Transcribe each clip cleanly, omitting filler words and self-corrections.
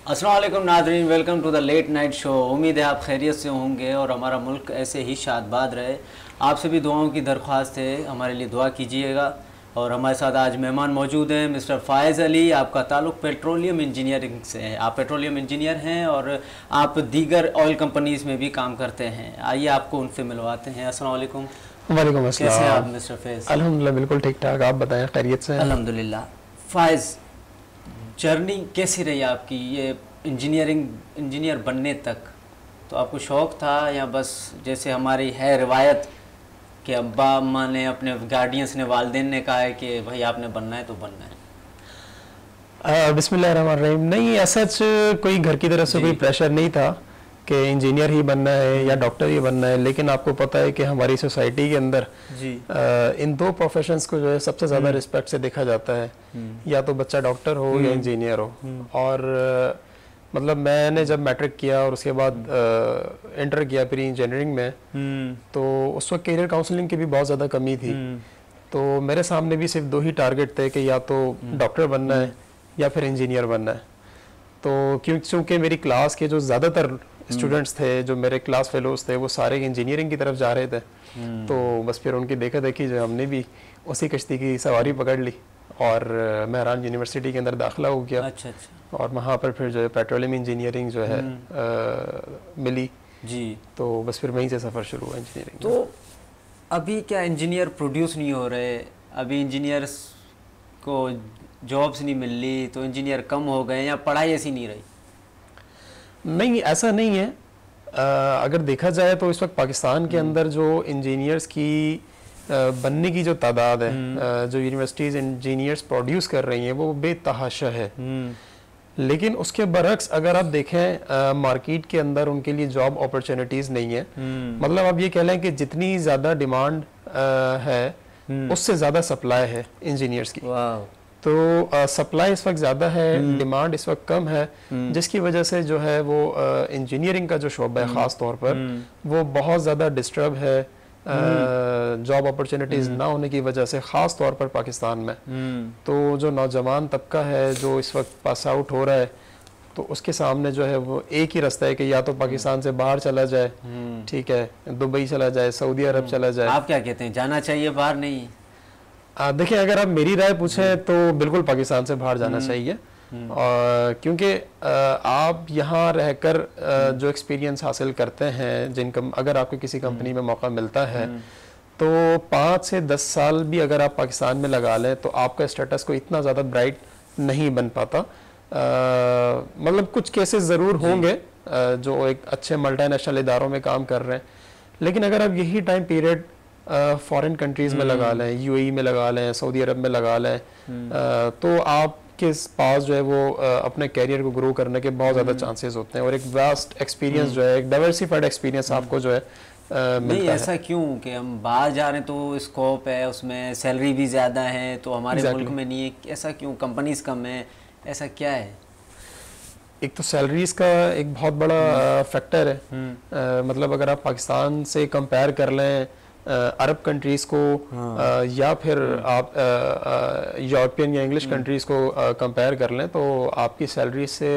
अस्सलाम वालेकुम नाज़रीन, welcome to the late night show. उम्मीद है आप खैरियत से होंगे और हमारा मुल्क ऐसे ही शादबाद रहे। आपसे भी दुआओं की दरख्वास्त है, हमारे लिए दुआ कीजिएगा। और हमारे साथ आज मेहमान मौजूद हैं मिस्टर फ़ायज़ अली। आपका ताल्लुक़ पेट्रोलियम इंजीनियरिंग से है, आप पेट्रोलियम इंजीनियर हैं और आप दीगर ऑयल कंपनीज़ में भी काम करते हैं। आइए आपको उनसे मिलवाते हैं। अस्सलाम वालेकुम। वालेकुम अस्सलाम। कैसे हैं आप मिस्टर फैज़? अल्हम्दुलिल्लाह बिल्कुल ठीक ठाक, आप बताएं खैरियत से हैं? अल्हम्दुलिल्लाह। फ़ायज़, जर्नी कैसी रही आपकी ये इंजीनियर बनने तक? तो आपको शौक़ था या बस जैसे हमारी है रिवायत कि अब्बा अम्मा ने, अपने गार्डियंस ने, वालिदैन ने कहा है कि भाई आपने बनना है तो बनना है? बिस्मिल्लाहिर्रहमानिर्रहीम। नहीं, ऐसा कोई घर की तरफ से कोई प्रेशर नहीं था कि इंजीनियर ही बनना है या डॉक्टर ही बनना है। लेकिन आपको पता है कि हमारी सोसाइटी के अंदर जी इन दो प्रोफेशंस को जो है सबसे ज़्यादा रिस्पेक्ट से देखा जाता है, या तो बच्चा डॉक्टर हो या इंजीनियर हो। और मतलब मैंने जब मैट्रिक किया और उसके बाद इंटर किया प्री इंजीनियरिंग में, तो उस वक्त करियर काउंसलिंग की भी बहुत ज़्यादा कमी थी। तो मेरे सामने भी सिर्फ दो ही टारगेट थे कि या तो डॉक्टर बनना है या फिर इंजीनियर बनना है। तो क्योंकि मेरी क्लास के जो ज़्यादातर स्टूडेंट्स थे, जो मेरे क्लास फेलोज थे, वो सारे इंजीनियरिंग की तरफ जा रहे थे। तो बस फिर उनकी देखा देखी जो हमने भी उसी कश्ती की सवारी पकड़ ली और मेहरान यूनिवर्सिटी के अंदर दाखिला हो गया। अच्छा अच्छा। और वहाँ पर फिर जो है पेट्रोलियम इंजीनियरिंग जो है मिली जी। तो बस फिर वहीं से सफ़र शुरू हुआ इंजीनियरिंग। तो अभी क्या इंजीनियर प्रोड्यूस नहीं हो रहे? अभी इंजीनियर्स को जॉब्स नहीं मिल रही, तो इंजीनियर कम हो गए या पढ़ाई ऐसी नहीं रही? नहीं, ऐसा नहीं है। अगर देखा जाए तो इस वक्त पाकिस्तान के अंदर जो इंजीनियर्स की बनने की जो तादाद है, जो यूनिवर्सिटीज़ इंजीनियर्स प्रोड्यूस कर रही हैं, वो बेतहाशा है। लेकिन उसके बरक्स अगर आप देखें मार्केट के अंदर उनके लिए जॉब अपॉर्चुनिटीज़ नहीं है। मतलब आप ये कह लें कि जितनी ज़्यादा डिमांड है उससे ज़्यादा सप्लाई है इंजीनियर्स की। तो सप्लाई इस वक्त ज़्यादा है, डिमांड इस वक्त कम है, जिसकी वजह से जो है वो इंजीनियरिंग का जो शोबा है ख़ास तौर पर वो बहुत ज़्यादा डिस्टर्ब है जॉब अपॉर्चुनिटीज़ ना होने की वजह से, ख़ास तौर पर पाकिस्तान में। तो जो नौजवान तबका है जो इस वक्त पास आउट हो रहा है, तो उसके सामने जो है वो एक ही रास्ता है कि या तो पाकिस्तान से बाहर चला जाए, ठीक है, दुबई चला जाए, सऊदी अरब चला जाए। आप क्या कहते हैं, जाना चाहिए बाहर? नहीं, देखिए, अगर आप मेरी राय पूछें तो बिल्कुल पाकिस्तान से बाहर जाना चाहिए। क्योंकि आप यहाँ रहकर जो एक्सपीरियंस हासिल करते हैं, जिनकम अगर आपको किसी कंपनी में मौका मिलता है तो 5 से 10 साल भी अगर आप पाकिस्तान में लगा लें तो आपका स्टेटस को इतना ज़्यादा ब्राइट नहीं बन पाता। मतलब कुछ केसेस ज़रूर होंगे जो एक अच्छे मल्टीनेशनल इदारों में काम कर रहे हैं, लेकिन अगर आप यही टाइम पीरियड फॉरेन कंट्रीज़ में लगा लें, यूएई में लगा लें, सऊदी अरब में लगा लें, तो आपके पास जो है वो अपने कैरियर को ग्रो करने के बहुत ज़्यादा चांसेस होते हैं और एक वास्ट एक्सपीरियंस जो है, एक डाइवर्सिफाइड एक्सपीरियंस आपको जो है नहीं, ऐसा क्यों कि हम बाहर जा रहे हैं तो स्कोप है, उसमें सैलरी भी ज़्यादा है, तो हमारे मुल्क में नहीं है? ऐसा क्यों? कंपनीज कम है, ऐसा क्या है? एक तो सैलरीज का एक बहुत बड़ा फैक्टर है। मतलब अगर आप पाकिस्तान से कंपेयर कर लें अरब कंट्रीज़ को, या फिर आप यूरोपियन या इंग्लिश कंट्रीज़ को कंपेयर कर लें, तो आपकी सैलरी से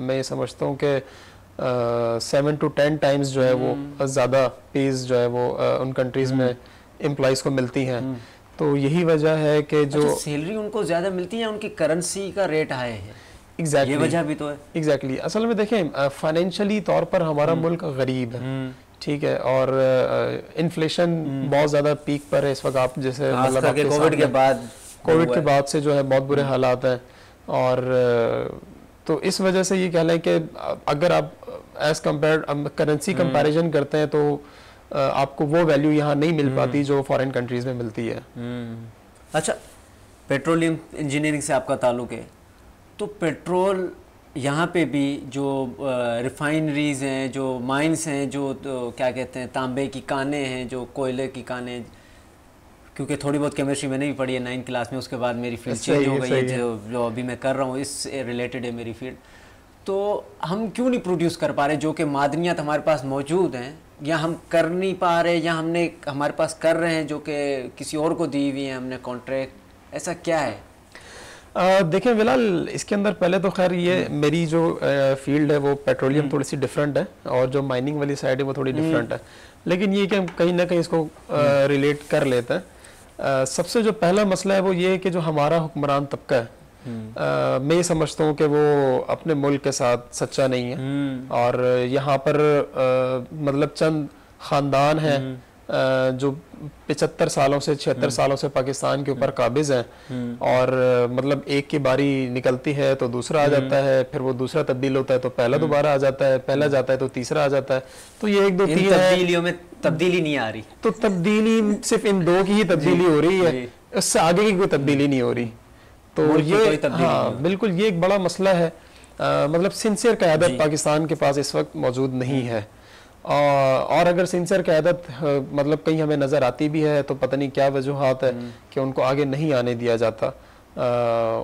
मैं समझता हूँ कि 7 to 10 टाइम्स जो है वो ज़्यादा पेज जो है वो उन कंट्रीज़ में एम्प्लॉइज़ को मिलती हैं। तो यही वजह है कि जो सैलरी उनको ज़्यादा मिलती है, उनकी करेंसी का रेट हाई है। एग्जैक्टली, ये वजह भी तो है। एग्जैक्टली। असल में देखें, फाइनेंशियली तौर पर हमारा मुल्क गरीब है, ठीक है, और इन्फ्लेशन बहुत ज़्यादा पीक पर है इस वक्त। आप जैसे मतलब कोविड के बाद से जो है बहुत बुरे हालात हैं, और तो इस वजह से ये कह लें कि अगर आप एज कम्पेयर करेंसी कंपैरिजन करते हैं तो आपको वो वैल्यू यहाँ नहीं मिल पाती जो फॉरेन कंट्रीज़ में मिलती है। अच्छा, पेट्रोलियम इंजीनियरिंग से आपका ताल्लुक़ है, तो पेट्रोल यहाँ पे भी जो रिफाइनरीज हैं, जो माइंस हैं, जो तो क्या कहते हैं, तांबे की कानें हैं, जो कोयले की कानें, क्योंकि थोड़ी बहुत केमिस्ट्री मैंने भी पढ़ी है 9th क्लास में, उसके बाद मेरी फील्ड चेंज हो गई है, जो अभी मैं कर रहा हूँ इससे रिलेटेड है मेरी फील्ड। तो हम क्यों नहीं प्रोड्यूस कर पा रहे? जो कि मादनियात हमारे पास मौजूद हैं, या हम कर नहीं पा रहे, या हमारे पास कर रहे हैं जो कि किसी और को दी हुई है हमने कॉन्ट्रैक्ट, ऐसा क्या है? देखें विलाल, इसके अंदर पहले तो खैर ये मेरी जो फील्ड है वो पेट्रोलियम थोड़ी सी डिफरेंट है, और जो माइनिंग वाली साइड है वो थोड़ी डिफरेंट है, लेकिन ये कि हम कहीं ना कहीं इसको रिलेट कर लेते हैं। सबसे जो पहला मसला है वो ये है कि जो हमारा हुक्मरान तबका है, मैं ये समझता हूँ कि वो अपने मुल्क के साथ सच्चा नहीं है, और यहाँ पर मतलब चंद ख़ानदान हैं जो 75 सालों से 76 सालों से पाकिस्तान के ऊपर काबिज हैं, और मतलब एक की बारी निकलती है तो दूसरा आ जाता है, फिर वो दूसरा तब्दील होता है तो पहला दोबारा आ जाता है, पहला जाता है तो तीसरा आ जाता है, तो ये 1 2 3 तब्दीलियों में तब्दीली नहीं आ रही, तो तब्दीली सिर्फ इन 2 की ही तब्दीली हो रही है, उससे आगे की कोई तब्दीली नहीं हो रही। तो ये हाँ बिल्कुल ये एक बड़ा मसला है। मतलब सिंसियर क़यादत पाकिस्तान के पास इस वक्त मौजूद नहीं है, और अगर सिंसियर क़यादत मतलब कहीं हमें नज़र आती भी है तो पता नहीं क्या वजूहात है कि उनको आगे नहीं आने दिया जाता,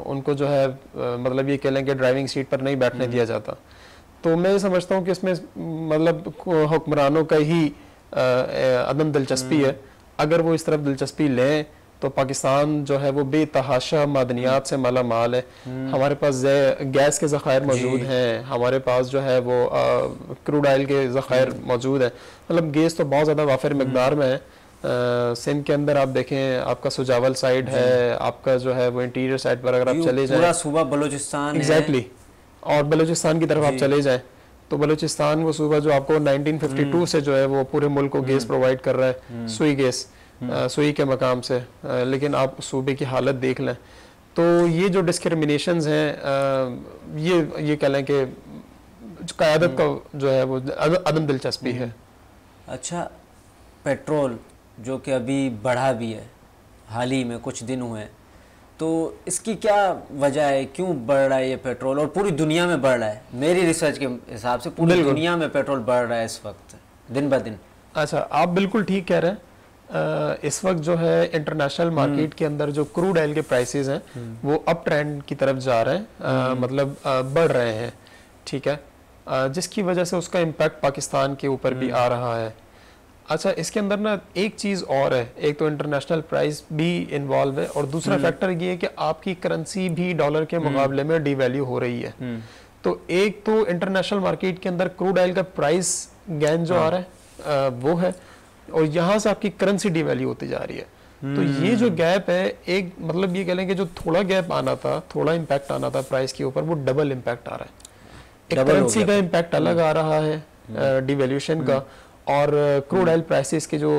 उनको जो है मतलब ये कह लें कि ड्राइविंग सीट पर नहीं बैठने दिया जाता। तो मैं समझता हूँ कि इसमें मतलब हुक्मरानों का ही अदम दिलचस्पी है। अगर वो इस तरफ दिलचस्पी लें तो पाकिस्तान जो है वो बेतहाशा मादनियात से माला माल है, हमारे पास गैस के ज़खायर मौजूद हैं, हमारे पास जो है वो क्रूड ऑयल के ज़खायर मौजूद हैं, मतलब गैस तो बहुत ज़्यादा वाफिर मकदार में है। सिंध के अंदर आप देखें, आपका सुजावल साइड है, आपका जो है वो इंटीरियर साइड पर अगर आप चले जाएं, पूरा सूबा बलूचिस्तान एग्जैक्टली, और बलूचिस्तान की तरफ आप चले जाएं तो बलूचिस्तान वो सूबा जो आपको 1952 से जो है वो पूरे मुल्क को गैस प्रोवाइड कर रहा है, सुई गैस, सुई के मकाम से, लेकिन आप सूबे की हालत देख लें तो ये जो डिस्क्रिमिनेशंस हैं ये कह लें कि क़यादत का जो है वो अदम दिलचस्पी है। अच्छा, पेट्रोल जो कि अभी बढ़ा भी है, हाल ही में कुछ दिन हुए, तो इसकी क्या वजह है, क्यों बढ़ रहा है ये पेट्रोल, और पूरी दुनिया में बढ़ रहा है? मेरी रिसर्च के हिसाब से पूरी दुनिया में पेट्रोल बढ़ रहा है इस वक्त दिन ब दिन। अच्छा, आप बिल्कुल ठीक कह रहे हैं। इस वक्त जो है इंटरनेशनल मार्केट के अंदर जो क्रूड ऑयल के प्राइसेस हैं वो अप ट्रेंड की तरफ जा रहे हैं, मतलब बढ़ रहे हैं, ठीक है, जिसकी वजह से उसका इम्पैक्ट पाकिस्तान के ऊपर भी आ रहा है। अच्छा, इसके अंदर ना एक चीज़ और है, एक तो इंटरनेशनल प्राइस भी इन्वॉल्व है, और दूसरा फैक्टर ये है कि आपकी करेंसी भी डॉलर के मुकाबले में डिवैल्यू हो रही है। तो एक तो इंटरनेशनल मार्केट के अंदर क्रूड ऑयल का प्राइस गेन जो आ रहा है वो है, और यहाँ से आपकी करेंसी डिवैल्यू होती जा रही है। तो ये जो गैप है, एक मतलब ये कह लें कि जो थोड़ा गैप आना था, थोड़ा इम्पैक्ट आना था प्राइस के ऊपर, वो डबल इम्पैक्ट आ रहा है। एक करेंसी का इम्पैक्ट अलग आ रहा है डिवैल्यूएशन का, और क्रूड ऑयल प्राइसेस के जो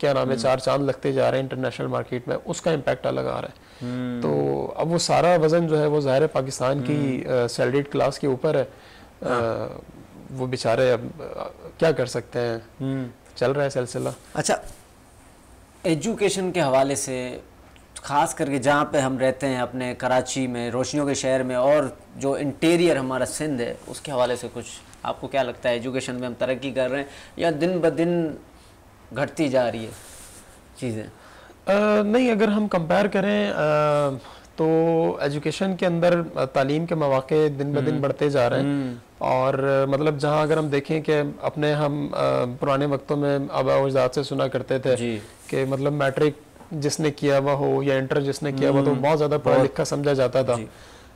क्या नाम है 4 चांद लगते जा रहे हैं इंटरनेशनल मार्केट में, उसका इम्पैक्ट अलग आ रहा है। तो अब वो सारा वजन जो है वो ज़ाहिर है पाकिस्तान की सैलरीड क्लास के ऊपर है। वो बेचारे अब क्या कर सकते हैं, चल रहा है सिलसिला। अच्छा, एजुकेशन के हवाले से ख़ास करके जहाँ पे हम रहते हैं अपने कराची में, रोशनियों के शहर में, और जो इंटीरियर हमारा सिंध है, उसके हवाले से कुछ आपको क्या लगता है? एजुकेशन में हम तरक्की कर रहे हैं या दिन ब दिन घटती जा रही है चीज़ें? नहीं, अगर हम कंपेयर करें तो एजुकेशन के अंदर तालीम के मौक़े दिन ब दिन बढ़ते जा रहे हैं, और मतलब जहाँ अगर हम देखें कि अपने हम पुराने वक्तों में आबा व अजदाद से सुना करते थे कि मतलब मैट्रिक जिसने किया हुआ हो या इंटर जिसने किया हुआ तो बहुत ज़्यादा पढ़ा लिखा समझा जाता था,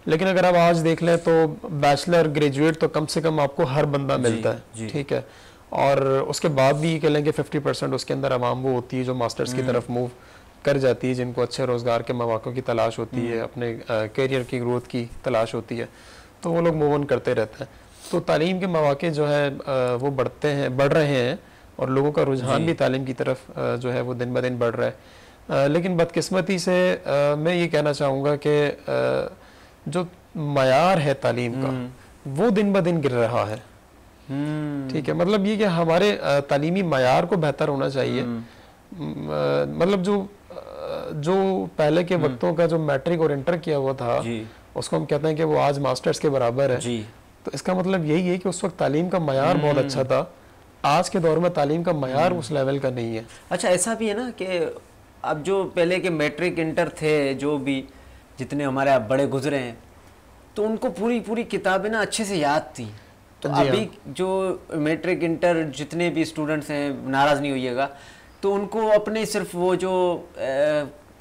लेकिन अगर आप आज देख लें तो बैचलर ग्रेजुएट तो कम से कम आपको हर बंदा मिलता है, ठीक है, और उसके बाद भी कह लें कि 50% उसके अंदर आवाम वो होती है जो मास्टर्स की तरफ मूव कर जाती है, जिनको अच्छे रोज़गार के मौक़ों की तलाश होती है, अपने करियर की ग्रोथ की तलाश होती है, तो वो लोग मूव ऑन करते रहते हैं। तो तालीम के मौक़े जो है वो बढ़ रहे हैं, और लोगों का रुझान भी तालीम की तरफ जो है वो दिन ब दिन बढ़ रहा है। लेकिन बदकिस्मती से मैं ये कहना चाहूँगा कि जो मयार है तालीम का वो दिन ब दिन गिर रहा है, ठीक है, मतलब ये कि हमारे तालीमी मयार को बेहतर होना चाहिए। मतलब जो पहले के वक्तों का जो मैट्रिक और इंटर किया हुआ था उसको हम कहते हैं कि वो आज मास्टर्स के बराबर है, तो इसका मतलब यही है कि उस वक्त तालीम का मयार बहुत अच्छा था, आज के दौर में तालीम का मयार उस लेवल का नहीं है। अच्छा, ऐसा भी है ना कि अब जो पहले के मैट्रिक इंटर थे, जो भी जितने हमारे आप बड़े गुजरे हैं, तो उनको पूरी किताबें ना अच्छे से याद थी, तो अभी जो मैट्रिक इंटर जितने भी स्टूडेंट्स हैं, नाराज़ नहीं होइएगा, तो उनको अपने सिर्फ वो जो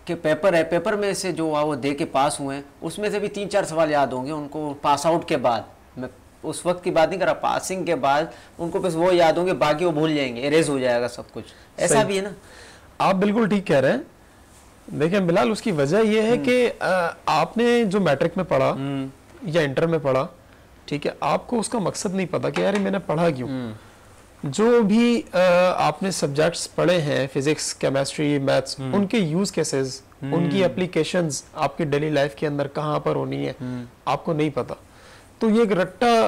कि पेपर है, पेपर में से जो वो दे के पास हुए हैं उसमें से भी 3-4 सवाल याद होंगे उनको पास आउट के बाद। मैं उस वक्त की बात नहीं कर रहा, पासिंग के बाद उनको बस वो याद होंगे, बाकी वो भूल जाएंगे, इरेज हो जाएगा सब कुछ। ऐसा भी है ना? आप बिल्कुल ठीक कह रहे हैं। देखिए बिलाल, उसकी वजह यह है कि आपने जो मैट्रिक में पढ़ा या इंटर में पढ़ा, ठीक है, आपको उसका मकसद नहीं पता कि यार मैंने पढ़ा क्यों। जो भी आपने सब्जेक्ट्स पढ़े हैं, फिजिक्स, केमिस्ट्री, मैथ्स, उनके यूज केसेस, उनकी एप्लीकेशंस आपकी डेली लाइफ के अंदर कहाँ पर होनी है आपको नहीं पता। तो ये एक रट्टा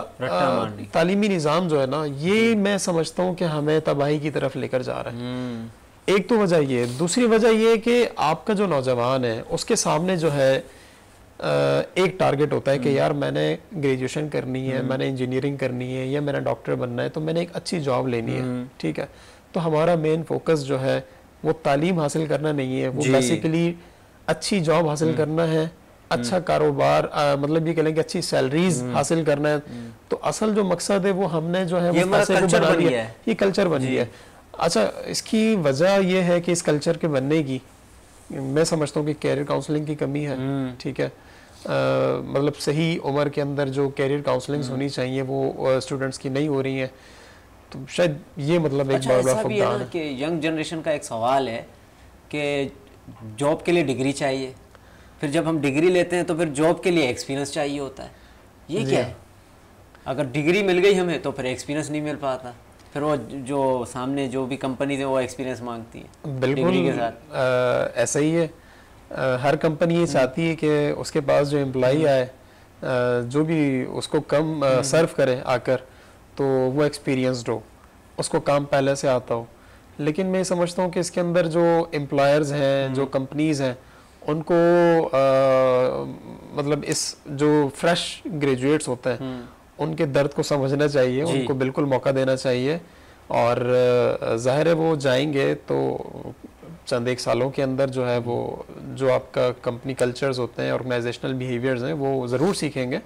तालीमी निज़ाम जो है ना, ये मैं समझता हूँ कि हमें तबाही की तरफ लेकर जा रहा है। एक तो वजह ये है। दूसरी वजह ये है कि आपका जो नौजवान है उसके सामने जो है एक टारगेट होता है कि यार मैंने ग्रेजुएशन करनी है, मैंने इंजीनियरिंग करनी है, या मैंने डॉक्टर बनना है, तो मैंने एक अच्छी जॉब लेनी है, ठीक है। तो हमारा मेन फोकस जो है वो तालीम हासिल करना नहीं है, वो बेसिकली अच्छी जॉब हासिल करना है, अच्छा कारोबार, मतलब ये कह लें कि अच्छी सैलरीज हासिल करना है। तो असल जो मकसद है वो हमने जो है वो पैसे को बना लिया है, ये कल्चर बन गया है। अच्छा, इसकी वजह ये है कि इस कल्चर के बनने की मैं समझता हूँ कि कैरियर काउंसलिंग की कमी है, ठीक है। मतलब सही उम्र के अंदर जो कैरियर काउंसलिंग होनी चाहिए वो स्टूडेंट्स की नहीं हो रही है। तो शायद ये मतलब एक बड़ा फुकदान है कि यंग जनरेशन का एक सवाल है कि जॉब के लिए डिग्री चाहिए, फिर जब हम डिग्री लेते हैं तो फिर जॉब के लिए एक्सपीरियंस चाहिए होता है। ये क्या है? अगर डिग्री मिल गई हमें तो फिर एक्सपीरियंस नहीं मिल पाता, फिर वो जो सामने जो भी कंपनी है वो एक्सपीरियंस मांगती है। बिल्कुल के साथ ऐसा ही है। हर कंपनी ये चाहती है कि उसके पास जो एम्प्लॉई आए, जो भी उसको कम सर्व करे आकर, तो वो एक्सपीरियंस्ड हो, उसको काम पहले से आता हो। लेकिन मैं समझता हूँ कि इसके अंदर जो एम्प्लॉयर्स हैं, जो कंपनीज हैं, उनको मतलब इस जो फ्रेश ग्रेजुएट्स होते हैं उनके दर्द को समझना चाहिए, उनको बिल्कुल मौका देना चाहिए। और जाहिर है वो जाएंगे तो चंद एक सालों के अंदर जो है वो जो आपका कंपनी कल्चर्स होते हैं, ऑर्गेनाइजेशनल बिहेवियर्स हैं, वो ज़रूर सीखेंगे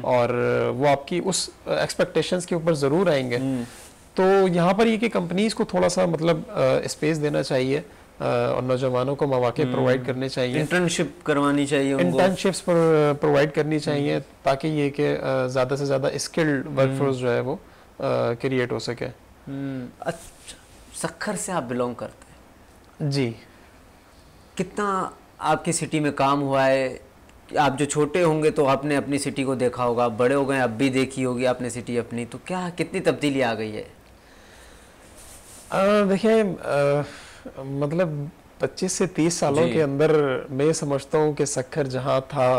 और वो आपकी उस एक्सपेक्टेशंस के ऊपर ज़रूर आएंगे। तो यहाँ पर ये कि कंपनीज को थोड़ा सा मतलब स्पेस देना चाहिए और नौजवानों को मौके प्रोवाइड करने चाहिए, इंटर्नशिप करवानी चाहिए, इंटर्नशिप्स प्रोवाइड करनी चाहिए, ताकि ये कि ज़्यादा से ज़्यादा स्किल्ड वर्कफोर्स जो है वो क्रिएट हो सके। अच्छा, सक्खर से आप बिलोंग करते हैं जी। कितना आपकी सिटी में काम हुआ है? आप जो छोटे होंगे तो आपने अपनी सिटी को देखा होगा, आप बड़े हो गए अब भी देखी होगी आपने सिटी अपनी, तो क्या कितनी तब्दीली आ गई है? देखिए मतलब 25 से 30 सालों के अंदर मैं समझता हूँ कि सक्खर जहाँ था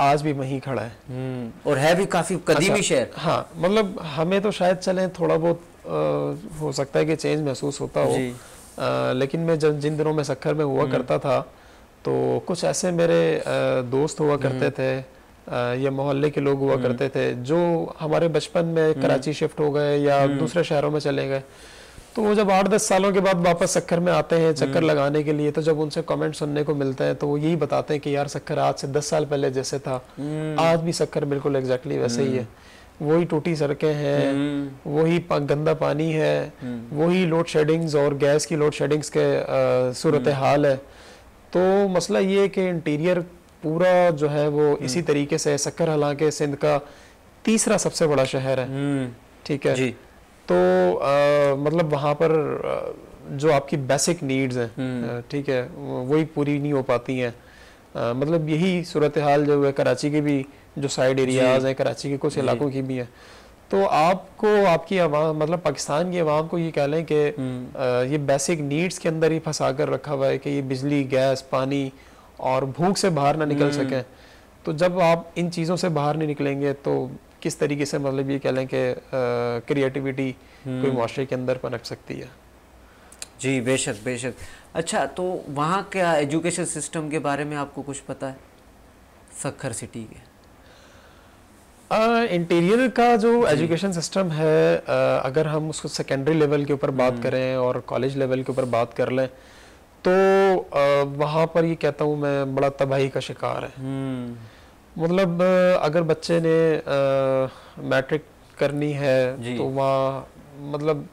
आज भी वहीं खड़ा है और है भी काफी कदीमी शहर। हाँ, मतलब हमें तो शायद चले थोड़ा बहुत हो सकता है कि चेंज महसूस होता हो, लेकिन मैं जब जिन दिनों में सक्खर में हुआ करता था तो कुछ ऐसे मेरे दोस्त हुआ करते थे या मोहल्ले के लोग हुआ करते थे जो हमारे बचपन में कराची शिफ्ट हो गए या दूसरे शहरों में चले गए। तो वो जब 8-10 सालों के बाद वापस सक्खर में आते हैं चक्कर लगाने के लिए, तो जब उनसे कमेंट सुनने को मिलता है तो वो यही बताते हैं कि यार सक्खर आज से 10 साल पहले जैसे था आज भी सक्खर बिल्कुल एग्जैक्टली वैसे ही है। वही टूटी सड़कें हैं, वही गंदा पानी है, वही लोड शेडिंग्स और गैस की लोड शेडिंग्स के सूरत हाल है। तो मसला ये है कि इंटीरियर पूरा जो है वो इसी तरीके से सक्खर, हालांकि सिंध का तीसरा सबसे बड़ा शहर है, ठीक है। तो मतलब वहाँ पर जो आपकी बेसिक नीड्स हैं, ठीक है, वही पूरी नहीं हो पाती हैं। मतलब यही सूरत हाल जो है कराची के भी जो साइड एरियाज हैं, कराची के कुछ इलाकों की भी हैं। तो आपको आपकी आवाम मतलब पाकिस्तान की आवाम को ये कह लें कि ये बेसिक नीड्स के अंदर ही फंसा कर रखा हुआ है कि ये बिजली, गैस, पानी और भूख से बाहर ना निकल सकें। तो जब आप इन चीज़ों से बाहर नहीं निकलेंगे तो किस तरीके से मतलब ये कह लें कि क्रिएटिविटी कोई माशरे के अंदर पनप सकती है। जी बेशक बेशक। अच्छा, तो वहाँ क्या एजुकेशन सिस्टम के बारे में आपको कुछ पता है सक्खर सिटी के? इंटीरियर का जो एजुकेशन सिस्टम है, अगर हम उसको सेकेंडरी लेवल के ऊपर बात करें और कॉलेज लेवल के ऊपर बात कर लें तो वहाँ पर ये कहता हूँ मैं बड़ा तबाही का शिकार है। मतलब अगर बच्चे ने मैट्रिक करनी है तो वहाँ मतलब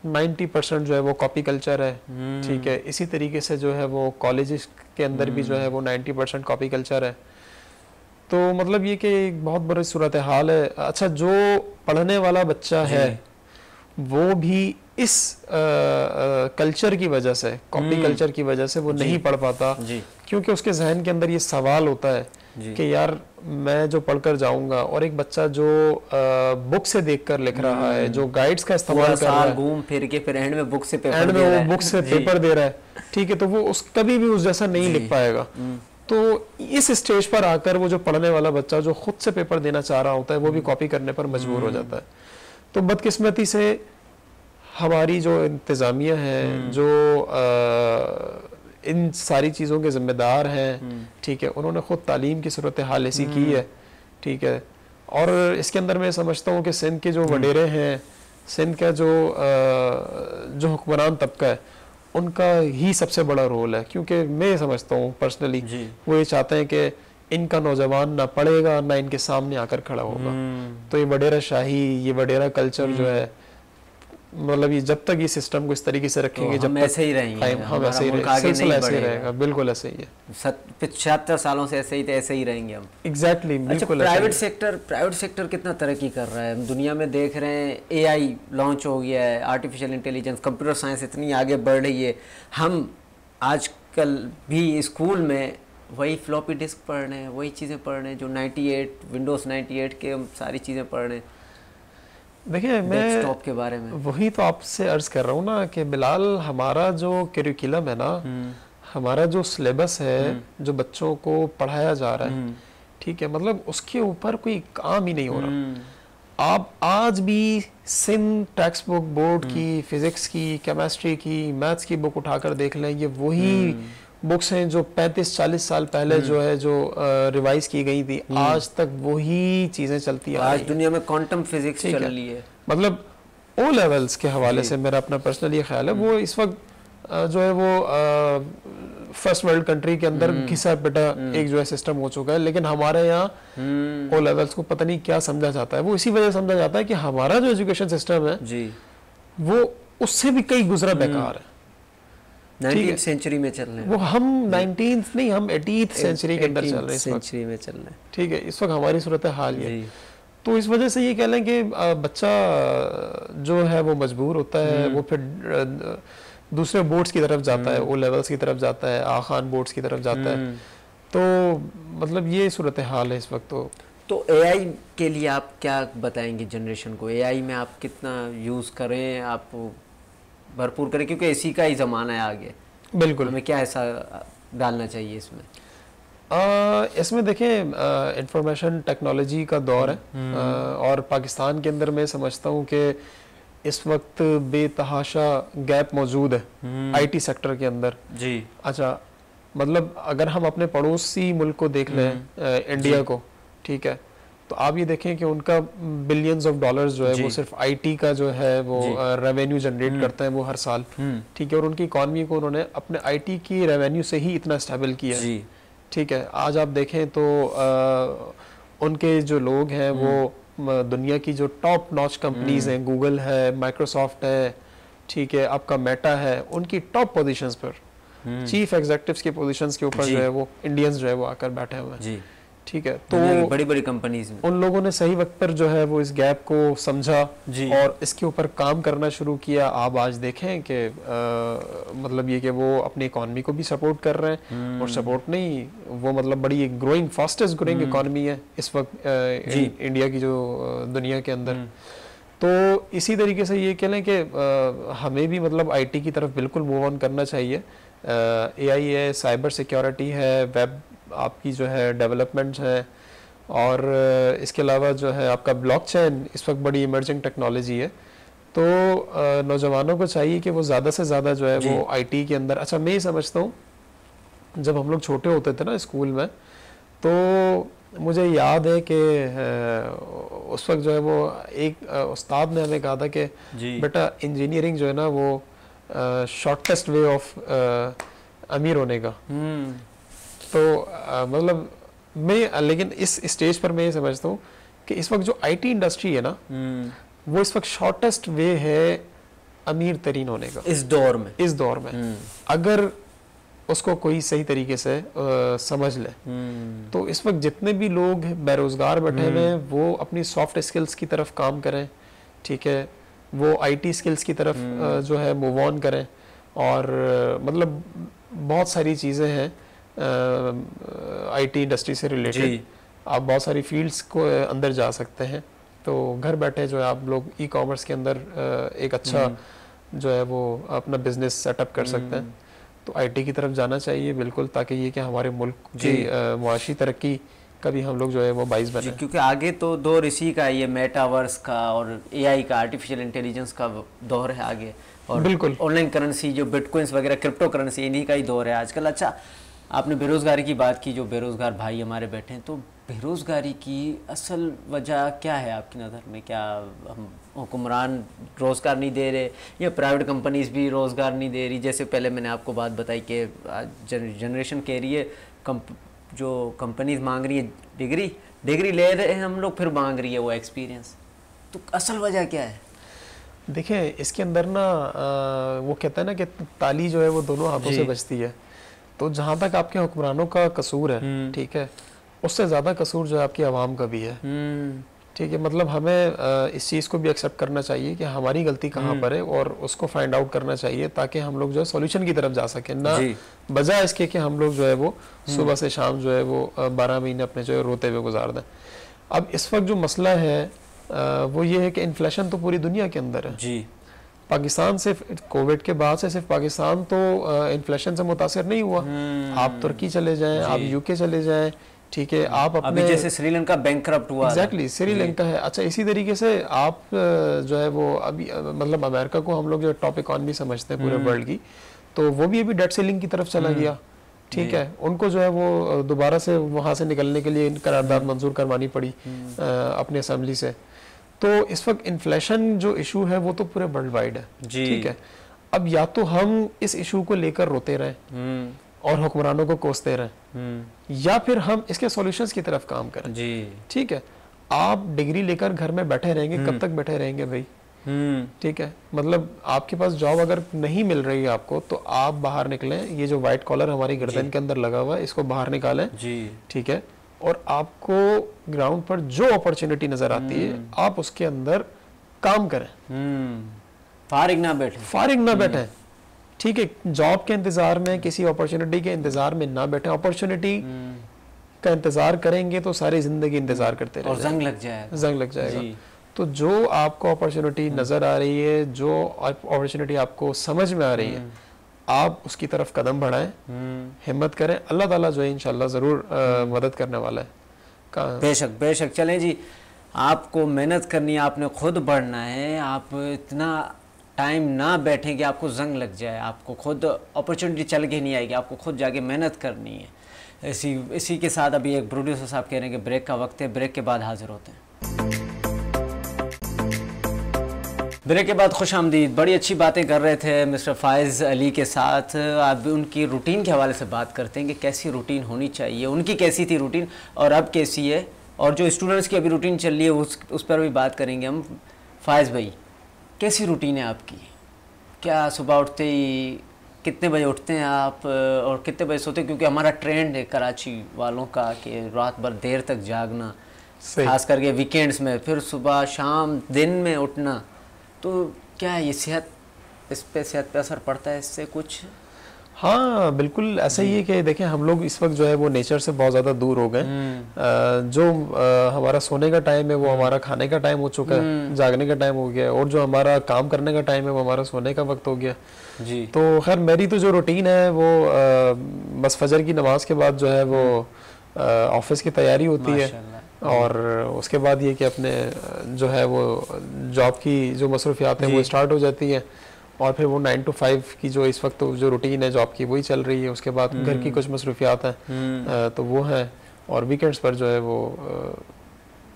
90% जो है वो कॉपी कल्चर है, ठीक है। इसी तरीके से जो है वो कॉलेजेस के अंदर भी जो है वो 90% कॉपी कल्चर है। तो मतलब ये कि एक बहुत बड़ी सूरत हाल है। अच्छा, जो पढ़ने वाला बच्चा है वो भी इस कल्चर की वजह से, कॉपी कल्चर की वजह से वो नहीं पढ़ पाता, क्योंकि उसके जहन के अंदर ये सवाल होता है कि यार मैं जो पढ़कर जाऊंगा, और एक बच्चा जो बुक से देखकर लिख रहा है, जो गाइड्स का इस्तेमाल कर रहा है, घूम फिर के फिर एंड में बुक से पेपर एंड में वो बुक से पेपर दे रहा है, ठीक है, तो वो उस कभी भी उस जैसा नहीं लिख पाएगा। तो इस स्टेज पर आकर वो जो पढ़ने वाला बच्चा जो खुद से पेपर देना चाह रहा होता है वो भी कॉपी करने पर मजबूर हो जाता है। तो बदकिस्मती से हमारी जो इंतज़ामिया है, जो इन सारी चीज़ों के ज़िम्मेदार हैं, ठीक है, उन्होंने ख़ुद तालीम की सूरत हाल ऐसी की है, ठीक है। और इसके अंदर मैं समझता हूँ कि सिंध के जो वडेरे हैं, सिंध का जो हुक्मरान तबका है, उनका ही सबसे बड़ा रोल है, क्योंकि मैं समझता हूँ पर्सनली वो ये चाहते हैं कि इनका नौजवान ना पढ़ेगा ना इनके सामने आकर खड़ा होगा। तो ये वडेरा शाही, ये वडेरा कल्चर जो है, मतलब ये जब तक ये सिस्टम को इस तरीके से रखेंगे, जब तक ऐसे ही रहेंगे, हम ऐसे ही रहेंगे, सिलसिला ऐसे ही रहेगा, बिल्कुल ऐसे ही है। 75 सालों से ऐसे ही रहेंगे हम। एग्जैक्टली, बिल्कुल। प्राइवेट सेक्टर कितना तरक्की कर रहा है, हम दुनिया में देख रहे हैं। एआई लॉन्च हो गया है, आर्टिफिशियल इंटेलिजेंस, कंप्यूटर साइंस इतनी आगे बढ़ रही है। हम आजकल भी स्कूल में वही फ्लॉपी डिस्क पढ़ रहे हैं, वही चीज़ें पढ़ रहे हैं जो 98 विंडोज़ 98 के हम सारी चीज़ें पढ़ रहे हैं। देखिए, मैं डेस्कटॉप के बारे में वही तो आपसे अर्ज कर रहा हूँ ना कि बिलाल, हमारा जो करिकुलम है ना, हमारा जो सिलेबस है, जो बच्चों को पढ़ाया जा रहा है, ठीक है, मतलब उसके ऊपर कोई काम ही नहीं हो रहा। आप आज भी सिंध टेक्स्ट बुक बोर्ड की फिजिक्स की, केमिस्ट्री की, मैथ्स की बुक उठाकर देख लें, ये वही बुक्स हैं जो 35-40 साल पहले जो है जो रिवाइज की गई थी, आज तक वही चीजें चलती हैं। आज दुनिया में क्वांटम फिजिक्स चल रही है। मतलब ओ लेवल्स के हवाले से मेरा अपना पर्सनल ये ख्याल है, वो इस वक्त जो है वो फर्स्ट वर्ल्ड कंट्री के अंदर घिसा पिटा एक जो है सिस्टम हो चुका है। लेकिन हमारे यहाँ ओ लेवल्स को पता नहीं क्या समझा जाता है। वो इसी वजह से समझा जाता है कि हमारा जो एजुकेशन सिस्टम है वो उससे भी कई गुजरा बेकार है। 19th सेंचुरी में चल रहे हैं वो, हम 19th नहीं, हम 18th सेंचुरी के अंदर चल रहे हैं, सेंचुरी में चल रहे हैं, ठीक है। इस वक्त हमारी सूरत हाल ये, तो इस वजह से ये कह लें कि बच्चा जो है वो मजबूर होता है, वो फिर दूसरे बोर्ड्स की तरफ जाता है, ओ लेवल्स की तरफ जाता है, आखान बोर्ड्स की तरफ जाता है। तो मतलब ये सूरत हाल है इस वक्त। तो एआई के लिए आप क्या बताएंगे जनरेशन को? एआई में आप कितना यूज़ करें, आप भरपूर करें, क्योंकि इसी का ही ज़माना है आगे। बिल्कुल, हमें क्या ऐसा डालना चाहिए इसमें? इसमें देखें, इंफॉर्मेशन टेक्नोलॉजी का दौर है, और पाकिस्तान के अंदर मैं समझता हूँ कि इस वक्त बेतहाशा गैप मौजूद है आईटी सेक्टर के अंदर। जी। अच्छा, मतलब अगर हम अपने पड़ोसी मुल्क को देख लें, इंडिया को, ठीक है, तो आप ये देखें कि उनका बिलियंस ऑफ डॉलर्स जो है वो सिर्फ आईटी का जो है वो रेवेन्यू जनरेट करते हैं वो हर साल, ठीक है, और उनकी इकॉनमी को उन्होंने अपने आईटी की रेवेन्यू से ही इतना स्टेबल किया है, ठीक है। आज आप देखें तो उनके जो लोग हैं वो दुनिया की जो टॉप नॉच कंपनीज हैं, गूगल है, माइक्रोसॉफ्ट है, ठीक है, आपका मेटा है, उनकी टॉप पोजीशंस पर, चीफ एग्जीक्यूटिव्स की पोजीशंस के ऊपर जो है वो इंडियंस जो है वो आकर बैठे हुए हैं, ठीक है। तो बड़ी बड़ी कंपनीज में उन लोगों ने सही वक्त पर जो है वो इस गैप को समझा और इसके ऊपर काम करना शुरू किया। आप आज देखें कि मतलब ये कि वो अपनी इकॉनमी को भी सपोर्ट कर रहे हैं, और सपोर्ट नहीं, वो मतलब बड़ी एक ग्रोइंग, फास्टेस्ट ग्रोइंग इकॉनमी है इस वक्त इंडिया की जो दुनिया के अंदर। तो इसी तरीके से ये कह लें कि हमें भी मतलब आईटी की तरफ बिल्कुल मूव ऑन करना चाहिए। एआई है, साइबर सिक्योरिटी है, वेब आपकी जो है डेवलपमेंट्स है, और इसके अलावा जो है आपका ब्लॉकचेन इस वक्त बड़ी इमर्जिंग टेक्नोलॉजी है। तो नौजवानों को चाहिए कि वो ज़्यादा से ज़्यादा जो है वो आईटी के अंदर। अच्छा, मैं ये समझता हूँ जब हम लोग छोटे होते थे ना स्कूल में, तो मुझे याद है कि उस वक्त जो है वो एक उस्ताद ने हमें कहा था कि बेटा इंजीनियरिंग जो है ना वो शॉर्टेस्ट वे ऑफ अमीर होने का। तो मतलब मैं, लेकिन इस स्टेज पर मैं ये समझता हूँ कि इस वक्त जो आईटी इंडस्ट्री है ना, वो इस वक्त शॉर्टेस्ट वे है अमीर तरीन होने का इस दौर में, अगर उसको कोई सही तरीके से समझ ले। तो इस वक्त जितने भी लोग बेरोजगार बैठे हुए हैं वो अपनी सॉफ्ट स्किल्स की तरफ काम करें, ठीक है, वो आईटी स्किल्स की तरफ जो है मूव ऑन करें। और मतलब बहुत सारी चीज़ें हैं आईटी इंडस्ट्री से रिलेटेड, आप बहुत सारी फील्ड्स को अंदर जा सकते हैं। तो घर बैठे जो है आप लोग ई कॉमर्स के अंदर एक अच्छा जो है वो अपना बिजनेस सेटअप कर सकते हैं। तो आईटी की तरफ जाना चाहिए बिल्कुल, ताकि ये कि हमारे मुल्क की मुआशी तरक्की का भी हम लोग जो है वो बाइस बने। क्योंकि आगे तो दौर इसी का, ये मेटावर्स का और एआई का, आर्टिफिशियल इंटेलिजेंस का दौर है आगे, और बिल्कुल ऑनलाइन करेंसी जो बिटकॉइंस वगैरह क्रिप्टो करेंसी, इन्हीं का ही दौर है आजकल। अच्छा, आपने बेरोज़गारी की बात की, जो बेरोज़गार भाई हमारे बैठे हैं, तो बेरोज़गारी की असल वजह क्या है आपकी नज़र में? क्या हम हुक्मरान रोज़गार नहीं दे रहे, या प्राइवेट कंपनीज भी रोज़गार नहीं दे रही? जैसे पहले मैंने आपको बात बताई कि जनरेशन कह रही है, जो कंपनीज मांग रही है डिग्री ले रहे हैं हम लोग, फिर मांग रही है वो एक्सपीरियंस। तो असल वजह क्या है? देखिए, इसके अंदर ना वो कहते हैं ना कि ताली जो है वो दोनों हाथों से बजती है। तो जहाँ तक आपके हुक्मरानों का कसूर है, ठीक है, उससे ज़्यादा कसूर जो है आपकी आवाम का भी है, ठीक है। मतलब हमें इस चीज़ को भी एक्सेप्ट करना चाहिए कि हमारी गलती कहाँ पर है, और उसको फाइंड आउट करना चाहिए, ताकि हम लोग जो है सॉल्यूशन की तरफ जा सकें, ना बजाय इसके कि हम लोग जो है वो सुबह से शाम जो है वो 12 महीने अपने जो है रोते हुए गुजार दें। अब इस वक्त जो मसला है वो ये है कि इन्फ्लेशन तो पूरी दुनिया के अंदर है जी। पाकिस्तान सिर्फ कोविड के बाद से सिर्फ पाकिस्तान तो इन्फ्लेशन से मुतासिर नहीं हुआ। आप तुर्की चले जाएं, आप यूके चले जाएं, ठीक है, आप अपने अभी जैसे श्रीलंका बैंकरप्ट हुआ, एग्जैक्टली श्रीलंका है। अच्छा, इसी तरीके से आप जो है वो अभी मतलब अमेरिका को हम लोग जो टॉप इकॉनमी समझते हैं पूरे वर्ल्ड की, तो वो भी अभी डेट सेलिंग की तरफ चला गया, ठीक है। उनको जो है वो दोबारा से वहाँ से निकलने के लिए करारदाद मंजूर करवानी पड़ी अपने असेंबली से। तो इस वक्त इन्फ्लेशन जो इशू है वो तो पूरे वर्ल्ड वाइड है, ठीक है। अब या तो हम इस इशू को लेकर रोते रहें और हुक्मरानों को कोसते रहें, या फिर हम इसके सॉल्यूशंस की तरफ काम करें जी, ठीक है। आप डिग्री लेकर घर में बैठे रहेंगे, कब तक बैठे रहेंगे भाई, ठीक है। मतलब आपके पास जॉब अगर नहीं मिल रही है आपको, तो आप बाहर निकलें, ये जो व्हाइट कॉलर हमारी गर्दन के अंदर लगा हुआ है इसको बाहर निकालें जी, ठीक है। और आपको ग्राउंड पर जो अपॉर्चुनिटी नजर आती है आप उसके अंदर काम करें, फारिग ना बैठे, ठीक है। जॉब के इंतजार में, किसी अपॉर्चुनिटी के इंतजार में ना बैठे। अपॉर्चुनिटी का इंतजार करेंगे तो सारी जिंदगी इंतजार करते रहेंगे, और जंग लग जाएगा। तो जो आपको अपॉर्चुनिटी नजर आ रही है, जो अपॉर्चुनिटी आपको समझ में आ रही है, आप उसकी तरफ कदम बढ़ाएं, हिम्मत करें। अल्लाह ताला जो है इंशाल्लाह ज़रूर मदद करने वाला है। बेशक चलें जी, आपको मेहनत करनी है, आपने खुद बढ़ना है। आप इतना टाइम ना बैठें कि आपको जंग लग जाए, आपको खुद अपॉर्चुनिटी चल के नहीं आएगी, आपको खुद जाके मेहनत करनी है। इसी के साथ अभी एक प्रोड्यूसर साहब कह रहे हैं कि ब्रेक का वक्त है, ब्रेक के बाद हाजिर होते हैं। ब्रेक के बाद खुश आमदीद। बड़ी अच्छी बातें कर रहे थे मिस्टर फ़ाइज़ अली के साथ। अब उनकी रूटीन के हवाले से बात करते हैं कि कैसी रूटीन होनी चाहिए, उनकी कैसी थी रूटीन और अब कैसी है, और जो स्टूडेंट्स की अभी रूटीन चल रही है उस पर भी बात करेंगे हम। फ़ाइज़ भाई, कैसी रूटीन है आपकी? क्या सुबह उठते ही कितने बजे उठते हैं आप और कितने बजे सोते हैं? क्योंकि हमारा ट्रेंड है कराची वालों का कि रात भर देर तक जागना, खास करके वीकेंड्स में, फिर सुबह शाम दिन में उठना। तो क्या ये सेहत पे असर पड़ता है इससे कुछ? हाँ बिल्कुल ऐसा ही है कि देखें, हम लोग इस वक्त जो है वो नेचर से बहुत ज़्यादा दूर हो गए। जो हमारा सोने का टाइम है वो हमारा खाने का टाइम हो चुका है, जागने का टाइम हो गया, और जो हमारा काम करने का टाइम है वो हमारा सोने का वक्त हो गया जी। तो खैर मेरी तो जो रूटीन है वो बस फजर की नमाज के बाद जो है वो ऑफिस की तैयारी होती है, और उसके बाद ये कि अपने जो है वो जॉब की जो मसरूफियात हैं वो स्टार्ट हो जाती है, और फिर वो 9 to 5 की जो इस वक्त जो रूटीन है जॉब की वही चल रही है। उसके बाद घर की कुछ मसरूफियात हैं तो वो हैं, और वीकेंड्स पर जो है वो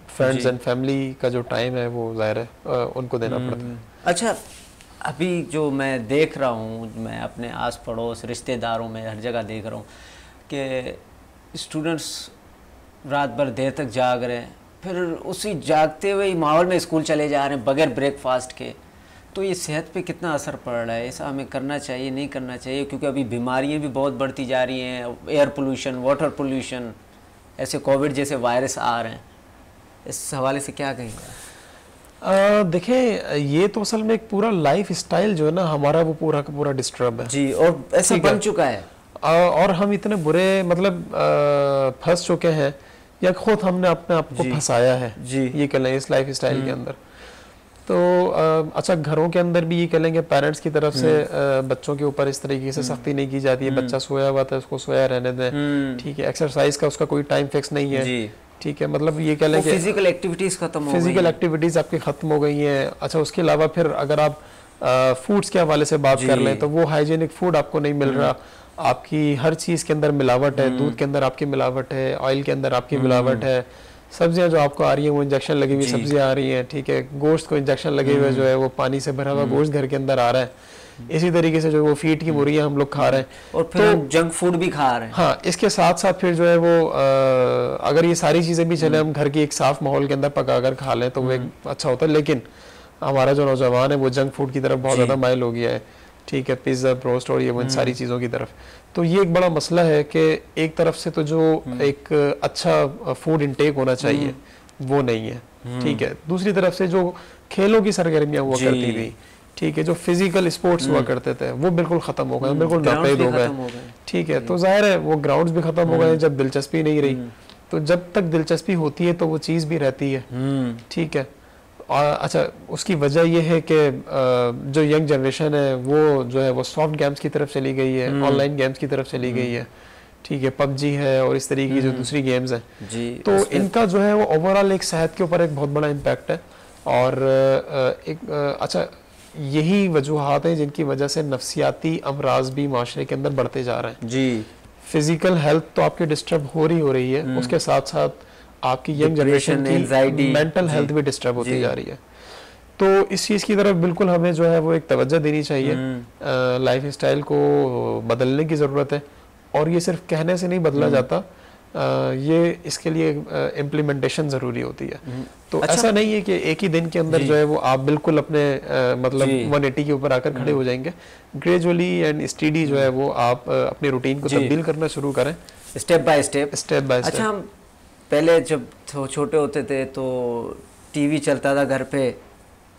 फ्रेंड्स एंड फैमिली का जो टाइम है वो ज़ाहिर है उनको देना पड़ता है। अच्छा, अभी जो मैं देख रहा हूँ, मैं अपने आस पड़ोस रिश्तेदारों में हर जगह देख रहा हूँ कि स्टूडेंट्स रात भर देर तक जाग रहे हैं, फिर उसी जागते हुए माहौल में स्कूल चले जा रहे हैं बगैर ब्रेकफास्ट के। तो ये सेहत पे कितना असर पड़ रहा है? ऐसा हमें करना चाहिए, नहीं करना चाहिए? क्योंकि अभी बीमारियां भी बहुत बढ़ती जा रही हैं, एयर पोल्यूशन, वाटर पोल्यूशन, ऐसे कोविड जैसे वायरस आ रहे हैं, इस हवाले से क्या कहेंगे? देखिए, ये तो असल में एक पूरा लाइफ स्टाइल जो है ना हमारा, वो पूरा का पूरा डिस्टर्ब है जी, और ऐसा बन चुका है। और हम इतने बुरे मतलब फंस चुके हैं, या खुद हमने अपने आप को फंसाया है जी, ये कह लें इस लाइफ स्टाइल के अंदर। तो अच्छा, घरों के अंदर भी ये कह लेंगे पेरेंट्स की तरफ से बच्चों के ऊपर इस तरीके से सख्ती नहीं की जाती है, बच्चा सोया हुआ था उसको सोया रहने दें, ठीक है, एक्सरसाइज का उसका कोई टाइम फिक्स नहीं है, ठीक है, मतलब ये कह लें कि फिजिकल एक्टिविटीज खत्म हो गई, फिजिकल एक्टिविटीज आपकी खत्म हो गई हैं। अच्छा, उसके अलावा फिर अगर आप फूड्स के हवाले से बात कर लें तो वो हाइजीनिक फूड आपको नहीं मिल रहा, आपकी हर चीज़ के अंदर मिलावट है, दूध के अंदर आपकी मिलावट है, ऑयल के अंदर आपकी मिलावट है, सब्जियां जो आपको आ रही हैं वो इंजेक्शन लगी हुई सब्जियां आ रही हैं, ठीक है, गोश्त को इंजेक्शन लगे हुए जो है वो पानी से भरा हुआ गोश्त घर के अंदर आ रहा है, इसी तरीके से जो वो फीड की मुर्गियां हम लोग खा रहे हैं, और फिर हम जंक फूड भी खा रहे हैं। हाँ, इसके साथ साथ फिर जो है वो अगर ये सारी चीज़ें भी चले, हम घर की एक साफ माहौल के अंदर पका कर खा लें तो वो एक अच्छा होता है, लेकिन हमारा जो नौजवान है वो जंक फूड की तरफ बहुत ज़्यादा माइल हो गया है, ठीक है, पिज़्ज़ा, ब्रोस्ट और ये वो इन सारी चीज़ों की तरफ। तो ये एक बड़ा मसला है कि एक तरफ से तो जो एक अच्छा फूड इंटेक होना चाहिए वो नहीं है, ठीक है, दूसरी तरफ से जो खेलों की सरगर्मियां हुआ करती थी, ठीक है, जो फिजिकल स्पोर्ट्स हुआ करते थे वो बिल्कुल खत्म हो गए, बिल्कुल नापैद हो गए, ठीक है, तो जाहिर है वो ग्राउंड्स भी खत्म हो गए जब दिलचस्पी नहीं रही, तो जब तक दिलचस्पी होती है तो वो चीज़ भी रहती है, ठीक है। और अच्छा, उसकी वजह यह है कि जो यंग जनरेशन है वो जो है वो सॉफ्ट गेम्स की तरफ चली गई है, ऑनलाइन गेम्स की तरफ चली गई है, ठीक है, पबजी है और इस तरीके की जो दूसरी गेम्स हैं, तो इनका जो है वो ओवरऑल एक सेहत के ऊपर एक बहुत बड़ा इम्पैक्ट है। और अच्छा, यही वजूहात हैं जिनकी वजह से नफसियाती अमराज भी माशरे के अंदर बढ़ते जा रहे हैं जी। फिजिकल हेल्थ तो आपकी डिस्टर्ब हो रही है, उसके साथ साथ आपकी यंग जनरेशन की मेंटल हेल्थ भी डिस्टर्ब होती जा रही है। तो इस चीज़ की तरफ बिल्कुल हमें जो है वो एक तवज्जो देनी चाहिए, लाइफ स्टाइल को बदलने की ज़रूरत है, और ये सिर्फ कहने से नहीं बदला जाता, ये इसके लिए इम्प्लीमेंटेशन ज़रूरी होती है। तो अच्छा, ऐसा नहीं है कि एक ही दिन के अंदर जो है वो आप बिल्कुल अपने मतलब 180 के ऊपर आकर खड़े हो जाएंगे, ग्रेजुअली एंड स्टडी जो है वो आप अपनी रूटीन को तब्दील करना शुरू करें, स्टेप बाय स्टेप। अच्छा, हम पहले जब छोटे होते थे तो टीवी चलता था घर पे,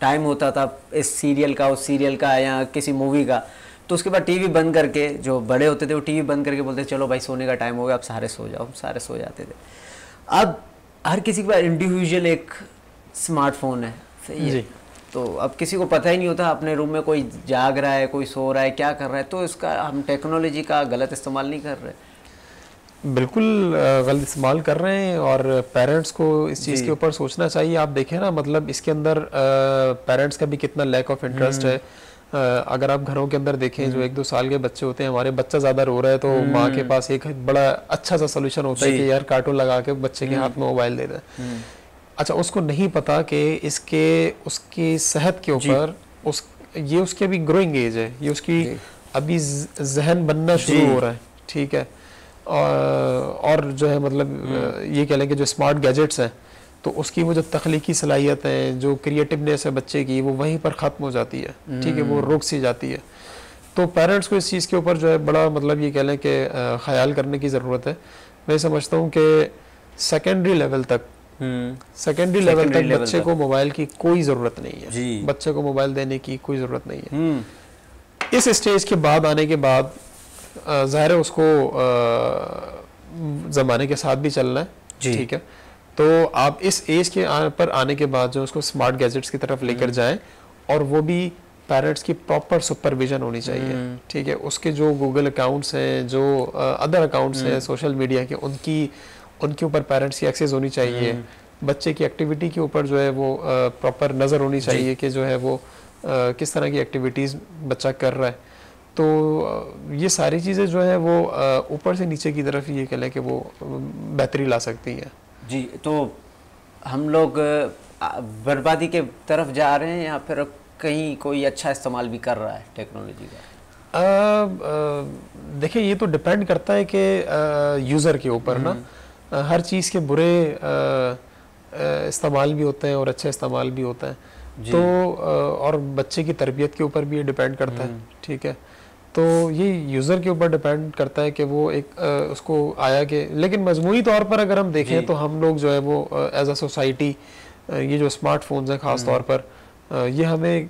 टाइम होता था इस सीरियल का उस सीरियल का या किसी मूवी का, तो उसके बाद टीवी बंद करके, जो बड़े होते थे वो टीवी बंद करके बोलते चलो भाई सोने का टाइम हो गया, अब सारे सो जाओ, हम सारे सो जाते थे। अब हर किसी के पास इंडिविजुअल एक स्मार्टफोन है, सही है, तो अब किसी को पता ही नहीं होता अपने रूम में कोई जाग रहा है, कोई सो रहा है, क्या कर रहा है, तो इसका हम टेक्नोलॉजी का गलत इस्तेमाल नहीं कर रहे। बिल्कुल गलत इस्तेमाल कर रहे हैं, और पेरेंट्स को इस चीज़ के ऊपर सोचना चाहिए। आप देखें ना, मतलब इसके अंदर पेरेंट्स का भी कितना लैक ऑफ इंटरेस्ट है। अगर आप घरों के अंदर देखें, जो 1-2 साल के बच्चे होते हैं, हमारे बच्चा ज़्यादा रो रहा है तो माँ के पास एक बड़ा अच्छा सा सोल्यूशन होता है कि यार कार्टून लगा के बच्चे के हाथ में मोबाइल दे दें। अच्छा, उसको नहीं पता कि इसके उसकी सेहत के ऊपर ये उसकी अभी ग्रोइंग एज है, ये उसकी अभी जहन बनना शुरू हो रहा है, ठीक है, और जो है मतलब ये कह लें कि जो स्मार्ट गैजेट्स हैं तो उसकी वो जो तख्लीकी सलाहियत है, जो क्रिएटिवनेस है बच्चे की, वो वहीं पर ख़त्म हो जाती है, ठीक है, वो रुक सी जाती है। तो पेरेंट्स को इस चीज़ के ऊपर जो है बड़ा मतलब ये कह लें कि ख्याल करने की ज़रूरत है। मैं समझता हूँ कि सेकेंडरी लेवल तक बच्चे को मोबाइल की कोई ज़रूरत नहीं है, बच्चे को मोबाइल देने की कोई ज़रूरत नहीं है। इस स्टेज के बाद आने के बाद ज़ाहिर है उसको ज़माने के साथ भी चलना है, ठीक है, तो आप इस एज के पर आने के बाद जो उसको स्मार्ट गैजेट्स की तरफ लेकर जाएं, और वो भी पेरेंट्स की प्रॉपर सुपरविजन होनी चाहिए, ठीक है, उसके जो गूगल अकाउंट्स हैं, जो अदर अकाउंट्स हैं सोशल मीडिया के, उनके ऊपर पेरेंट्स की एक्सेस होनी चाहिए, बच्चे की एक्टिविटी के ऊपर जो है वो प्रॉपर नज़र होनी चाहिए कि जो है वो किस तरह की एक्टिविटीज़ बच्चा कर रहा है। तो ये सारी चीज़ें जो है वो ऊपर से नीचे की तरफ ये कह लें कि वो बेहतरी ला सकती हैं जी। तो हम लोग बर्बादी के तरफ जा रहे हैं या फिर कहीं कोई अच्छा इस्तेमाल भी कर रहा है टेक्नोलॉजी का? देखिए, ये तो डिपेंड करता है कि यूज़र के ऊपर ना, हर चीज़ के बुरे इस्तेमाल भी होते हैं और अच्छे इस्तेमाल भी होते हैं। तो और बच्चे की तरबियत के ऊपर भी ये डिपेंड करता है, ठीक है। तो ये यूज़र के ऊपर डिपेंड करता है कि वो एक उसको आया कि, लेकिन मजमूई तौर पर अगर हम देखें तो हम लोग जो है वो एज अ सोसाइटी ये जो स्मार्टफोन्स हैं ख़ास तौर पर ये हमें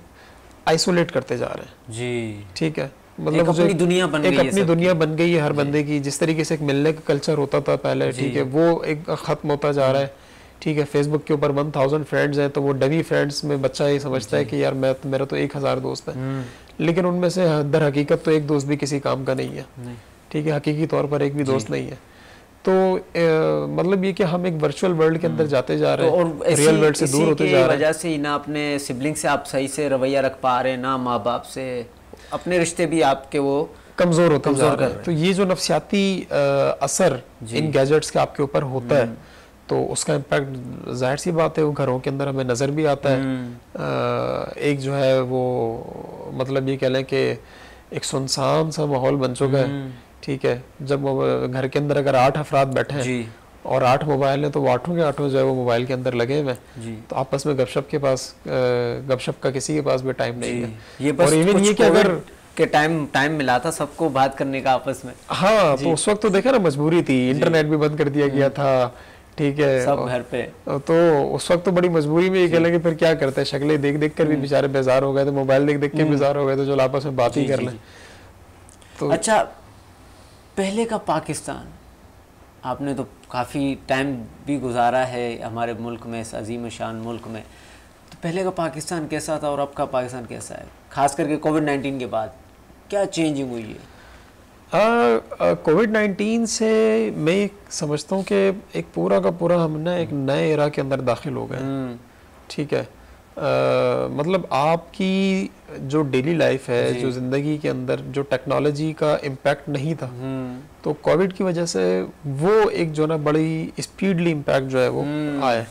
आइसोलेट करते जा रहे हैं जी, ठीक है। मतलब एक अपनी दुनिया बन गई है, अपनी दुनिया बन गई है हर बंदे की। जिस तरीके से एक मिलने का कल्चर होता था पहले, ठीक है, वो एक ख़त्म होता जा रहा है, ठीक है। फेसबुक के ऊपर 1000 फ्रेंड्स हैं, तो वो डमी फ्रेंड्स में बच्चा ये समझता है कि यार मेरा तो 1000 दोस्त है, लेकिन उनमें से दर हकीकत तो एक दोस्त भी किसी काम का नहीं है, ठीक है, हकीकी तौर पर एक भी दोस्त नहीं है। तो मतलब ये कि हम एक वर्चुअल वर्ल्ड के अंदर जाते जा रहे हैं, और रियल वर्ल्ड से दूर होते जा रहे हैं। वजह से ही ना अपने सिबलिंग से आप सही से रवैया रख पा रहे हैं, ना माँ बाप से, अपने रिश्ते भी आपके वो कमज़ोर होते जा रहे हैं। तो ये जो नफसियाती असर इन गैजेट्स के आपके ऊपर होता है, तो उसका इम्पैक्ट जाहिर सी बात है वो घरों के अंदर हमें नज़र भी आता है। एक जो है वो मतलब ये कह लें कि एक सुनसान सा माहौल बन चुका है, ठीक है। जब घर के अंदर अगर 8 अफराद बैठे हैं और 8 मोबाइल हैं, तो वो 8 के 8 जो है वो मोबाइल के अंदर लगे हुए हैं, तो आपस में गपशप का किसी के पास भी टाइम नहीं है। ये बस और इवन ये कि अगर के टाइम मिला था सबको बात करने का आपस में, हाँ, तो उस वक्त तो देखा ना मजबूरी थी, इंटरनेट भी बंद कर दिया गया था, ठीक है, सब घर पे। तो उस वक्त तो बड़ी मजबूरी में ये कह लें कि फिर क्या करते हैं, शक्लें देख देख कर भी बेचारे बेजार हो गए थे, मोबाइल देख देख के बेजार हो गए थे, जो आपस में बात ही कर लें। तो अच्छा, पहले का पाकिस्तान, आपने तो काफ़ी टाइम भी गुजारा है हमारे मुल्क में, इस अजीम शान मुल्क में, तो पहले का पाकिस्तान कैसा था और अब का पाकिस्तान कैसा है, खास करके कोविड-19 के बाद क्या चेंजिंग हुई है? कोविड-19 से मैं समझता हूँ कि एक पूरा का पूरा हम ना एक नए एरा के अंदर दाखिल हो गए, ठीक है। मतलब आपकी जो डेली लाइफ है, जो ज़िंदगी के अंदर जो टेक्नोलॉजी का इम्पैक्ट नहीं था, तो कोविड की वजह से वो एक जो ना बड़ी स्पीडली इम्पैक्ट जो है वो आया।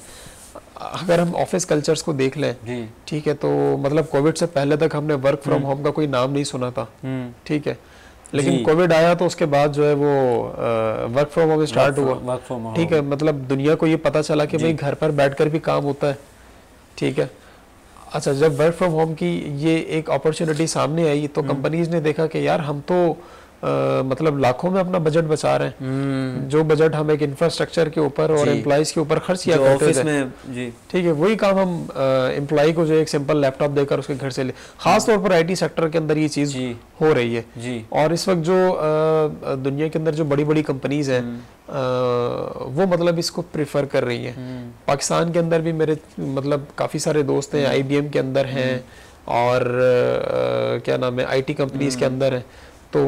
अगर हम ऑफिस कल्चर्स को देख लें, ठीक है, तो मतलब कोविड से पहले तक हमने वर्क फ्रॉम होम का कोई नाम नहीं सुना था, ठीक है, लेकिन कोविड आया तो उसके बाद जो है वो वर्क फ्रॉम होम स्टार्ट हुआ, ठीक है। मतलब दुनिया को ये पता चला कि भाई घर पर बैठकर भी काम होता है, ठीक है। अच्छा, जब वर्क फ्रॉम होम की ये एक अपॉर्चुनिटी सामने आई, तो कंपनीज ने देखा कि यार हम तो मतलब लाखों में अपना बजट बचा रहे हैं, जो बजट हम एक इंफ्रास्ट्रक्चर के ऊपर और एम्प्लॉइज के ऊपर खर्च किया करते थे, ठीक है, वही काम हम एम्प्लॉय को जो एक सिंपल लैपटॉप देकर उसके घर से ले, खास तौर पर आईटी सेक्टर के अंदर ये चीज हो रही है। और इस वक्त जो दुनिया के अंदर जो बड़ी बड़ी कंपनीज हैं वो मतलब इसको प्रेफर कर रही हैं। पाकिस्तान के अंदर भी मेरे मतलब काफ़ी सारे दोस्त हैं, IBM के अंदर हैं, और क्या नाम है, IT कंपनीज के अंदर हैं, तो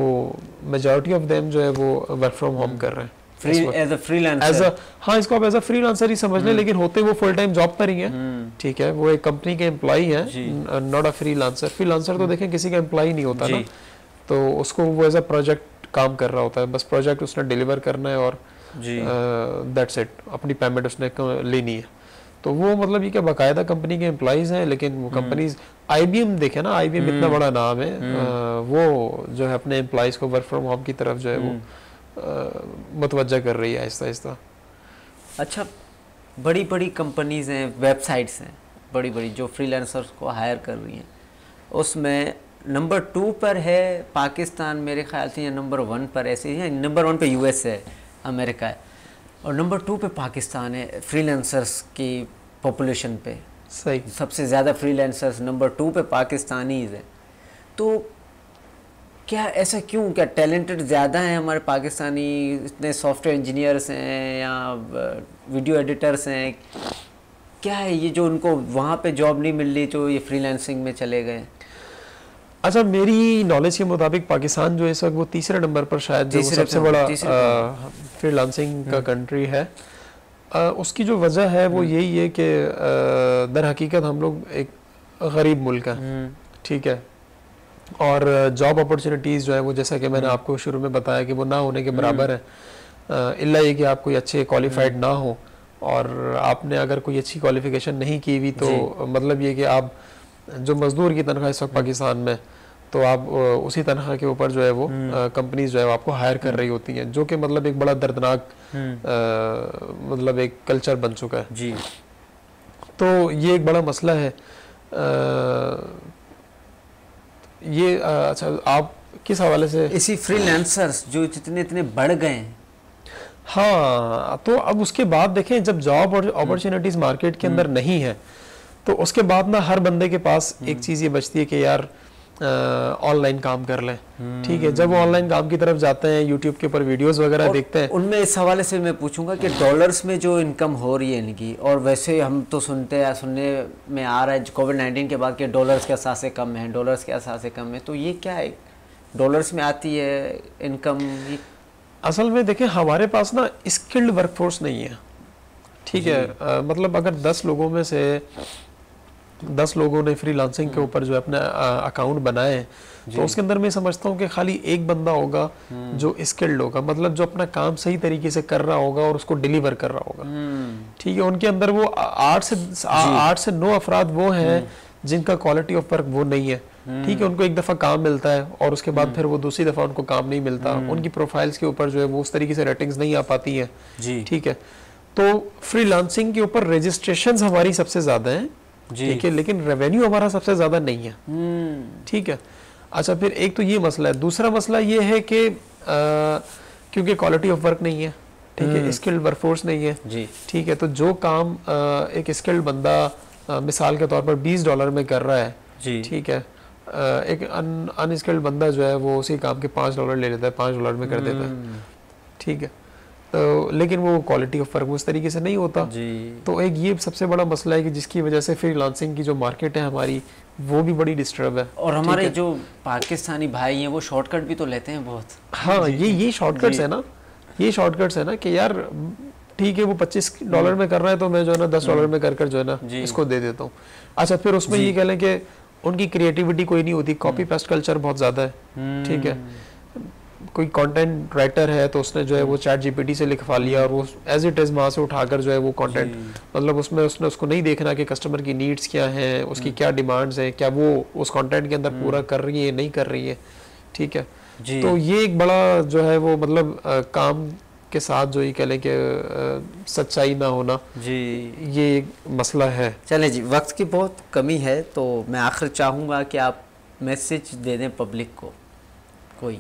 मेजॉरिटी ऑफ देम जो है वो वर्क फ्रॉम होम कर रहे हैं एज अ फ्रीलांसर। हाँ, इसको आप एज अ फ्रीलांसर ही समझ लें, लेकिन होते वो फुल टाइम जॉब पर ही हैं, ठीक है, वो एक कंपनी के एम्प्लॉई हैं, नॉट अ फ्रीलांसर। फ्रीलांसर तो देखें किसी का एम्प्लॉई नहीं होता ना, तो उसको वो एज अ प्रोजेक्ट काम कर रहा होता है, बस प्रोजेक्ट उसने डिलीवर करना है और दैट्स इट, अपनी पेमेंट उसने लेनी है। तो वो मतलब ये क्या बाकायदा कंपनी के एम्प्लॉइज हैं, लेकिन वो कंपनीज IBM देखे ना, IBM इतना बड़ा नाम है, वो जो है अपने एम्प्लॉइज को वर्क फ्रॉम होम की तरफ जो है वो मुतवज्जा कर रही है आहिस्ता आहिस्ता। अच्छा, बड़ी बड़ी कंपनीज हैं, वेबसाइट्स हैं बड़ी बड़ी जो फ्रीलांसर्स को हायर कर रही हैं, उसमें नंबर 2 पर है पाकिस्तान मेरे ख्याल से, या नंबर 1 पर, ऐसे ही है, नंबर 1 पे US है, अमेरिका है, और नंबर 2 पे पाकिस्तान है फ्रीलांसर्स की पॉपुलेशन पे। सही, सबसे ज़्यादा फ्रीलांसर्स नंबर 2 पे पाकिस्तानीज़ हैं। तो क्या ऐसा क्यों, क्या टैलेंटेड ज़्यादा हैं हमारे पाकिस्तानी, इतने सॉफ्टवेयर इंजीनियर्स हैं या वीडियो एडिटर्स हैं, क्या है ये जो उनको वहाँ पे जॉब नहीं मिल रही, जो ये फ्रीलांसिंग में चले गए? अच्छा, मेरी नॉलेज के मुताबिक पाकिस्तान जो इस वक्त वो 3रे नंबर पर शायद जो सबसे बड़ा फ्रीलांसिंग का कंट्री है। उसकी जो वजह है वो यही है कि दर हकीकत हम लोग एक गरीब मुल्क है, ठीक है, और जॉब अपॉर्चुनिटीज़ जो है वो, जैसा कि मैंने आपको शुरू में बताया कि वो ना होने के बराबर है, इल्ला ये कि आप कोई अच्छे क्वालिफाइड ना हो, और आपने अगर कोई अच्छी क्वालिफिकेशन नहीं की हुई, तो मतलब ये कि आप जो मजदूर की तनख्वाह इस वक्त पाकिस्तान में, तो आप उसी तनख्वाह के ऊपर जो है वो कंपनीज जो है आपको हायर कर रही होती हैं, जो कि मतलब एक बड़ा दर्दनाक मतलब एक कल्चर बन चुका है जी। तो ये एक बड़ा मसला है। ये अच्छा, आप किस हवाले से? इसी फ्रीलांसर्स जो जितने इतने बढ़ गए हैं। हाँ, तो अब उसके बाद देखें, जब जॉब और अपॉर्चुनिटीज मार्केट के अंदर नहीं है, तो उसके बाद ना हर बंदे के पास एक चीज़ ये बचती है कि यार ऑनलाइन काम कर लें। ठीक है, जब वो ऑनलाइन काम की तरफ जाते हैं, यूट्यूब के ऊपर वीडियोस वगैरह देखते हैं, उनमें इस हवाले से मैं पूछूंगा कि डॉलर्स में जो इनकम हो रही है इनकी, और वैसे हम तो सुनने में आ रहा है कोविड-19 के बाद कि डॉलर्स के असासे कम है, डॉलर्स के असासे कम है, तो ये क्या है, डॉलर्स में आती है इनकम? असल में देखें, हमारे पास ना स्किल्ड वर्कफोर्स नहीं है। ठीक है, मतलब अगर 10 लोगों में से 10 लोगों ने फ्रीलांसिंग के ऊपर जो अपना अकाउंट बनाए, तो उसके अंदर मैं समझता हूँ कि खाली एक बंदा होगा जो स्किल्ड होगा, मतलब जो अपना काम सही तरीके से कर रहा होगा और उसको डिलीवर कर रहा होगा। ठीक है, उनके अंदर वो 8 से 9 अफराद वो हैं जिनका क्वालिटी ऑफ वर्क वो नहीं है। ठीक है, उनको एक दफ़ा काम मिलता है और उसके बाद फिर वो दूसरी दफ़ा उनको काम नहीं मिलता, उनकी प्रोफाइल्स के ऊपर जो है वो उस तरीके से रेटिंग्स नहीं आ पाती हैं। ठीक है, तो फ्रीलांसिंग के ऊपर रजिस्ट्रेशंस हमारी सबसे ज़्यादा हैं। ठीक है, लेकिन रेवेन्यू हमारा सबसे ज़्यादा नहीं है। ठीक है, अच्छा, फिर एक तो ये मसला है। दूसरा मसला ये है कि क्योंकि क्वालिटी ऑफ वर्क नहीं है, ठीक है, स्किल्ड वर्कफोर्स नहीं है। ठीक है, तो जो काम एक स्किल्ड बंदा मिसाल के तौर पर $20 में कर रहा है, ठीक है, एक अनस्किल्ड बंदा जो है वो उसी काम के $5 ले लेता है, $5 में कर देता है। ठीक है, तो लेकिन वो क्वालिटी ऑफ वर्क उस तरीके से नहीं होता। तो एक ये सबसे बड़ा मसला है कि जिसकी वजह से फ्रीलांसिंग की जो मार्केट है हमारी, वो भी बड़ी डिस्टर्ब है। और हमारे जो पाकिस्तानी भाई हैं वो शॉर्टकट भी तो लेते हैं बहुत। हाँ, ये शॉर्टकट्स है ना, ये शॉर्टकट्स है ना कि यार ठीक है, वो $25 में कर रहा है तो मैं जो है ना $10 में कर जो है ना इसको दे देता हूँ। अच्छा, फिर उसमें ये कह लें कि उनकी क्रिएटिविटी कोई नहीं होती, कॉपी पेस्ट कल्चर बहुत ज़्यादा है। ठीक है, कोई कंटेंट राइटर है तो उसने जो है वो चैट जीपीटी से लिखवा लिया और वो एज इट इज़ वहाँ से उठाकर जो है वो कंटेंट, मतलब उसमें उसने उसको नहीं देखना कि कस्टमर की नीड्स क्या हैं, उसकी क्या डिमांड्स हैं, क्या वो उस कंटेंट के अंदर पूरा कर रही है नहीं कर रही है। ठीक है, तो ये एक बड़ा जो है वो मतलब काम के साथ जो ये कह लें कि सच्चाई ना होना, ये एक मसला है। चले जी, वक्त की बहुत कमी है, तो मैं आखिर चाहूँगा कि आप मैसेज दे दें पब्लिक को कोई।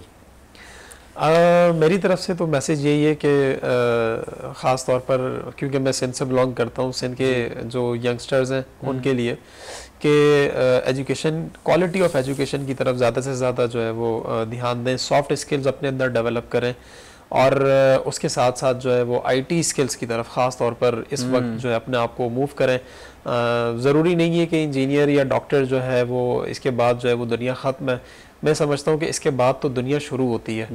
मेरी तरफ से तो मैसेज यही है कि ख़ास तौर पर क्योंकि मैं सिंध से बिलोंग करता हूँ, सिंध के जो यंगस्टर्स हैं उनके लिए कि एजुकेशन, क्वालिटी ऑफ एजुकेशन की तरफ ज़्यादा से ज़्यादा जो है वो ध्यान दें, सॉफ्ट स्किल्स अपने अंदर डेवलप करें और उसके साथ साथ जो है वो आईटी स्किल्स की तरफ ख़ास तौर पर इस वक्त जो है अपने आप को मूव करें। ज़रूरी नहीं है कि इंजीनियर या डॉक्टर जो है वो इसके बाद जो है वो दुनिया ख़त्म है। मैं समझता हूँ कि इसके बाद तो दुनिया शुरू होती है।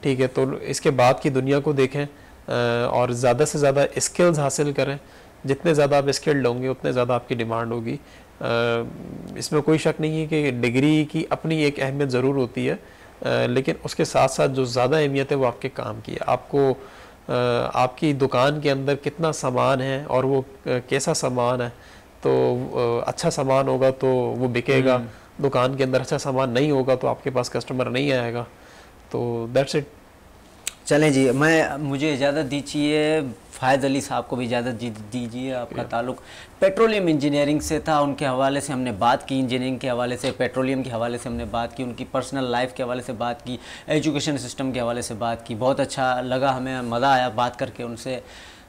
ठीक है, तो इसके बाद की दुनिया को देखें और ज़्यादा से ज़्यादा स्किल्स हासिल करें। जितने ज़्यादा आप स्किल्ड होंगे उतने ज़्यादा आपकी डिमांड होगी। इसमें कोई शक नहीं है कि डिग्री की अपनी एक अहमियत ज़रूर होती है, लेकिन उसके साथ साथ जो ज़्यादा अहमियत है वो आपके काम की है। आपको आपकी दुकान के अंदर कितना सामान है और वो कैसा सामान है, तो अच्छा सामान होगा तो वो बिकेगा, दुकान के अंदर अच्छा सामान नहीं होगा तो आपके पास कस्टमर नहीं आएगा। तो दैट्स इट। चलें जी, मुझे इजाज़त दीजिए, फ़ायद अली साहब को भी इजाज़त दीजिए। आपका ताल्लुक़ पेट्रोलियम इंजीनियरिंग से था, उनके हवाले से हमने बात की, इंजीनियरिंग के हवाले से, पेट्रोलियम के हवाले से हमने बात की, उनकी पर्सनल लाइफ के हवाले से बात की, एजुकेशन सिस्टम के हवाले से बात की। बहुत अच्छा लगा, हमें मज़ा आया बात करके उनसे।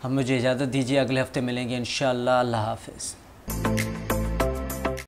हम मुझे इजाज़त दीजिए, अगले हफ्ते मिलेंगे इंशाअल्लाह। अल्लाह हाफ़िज़।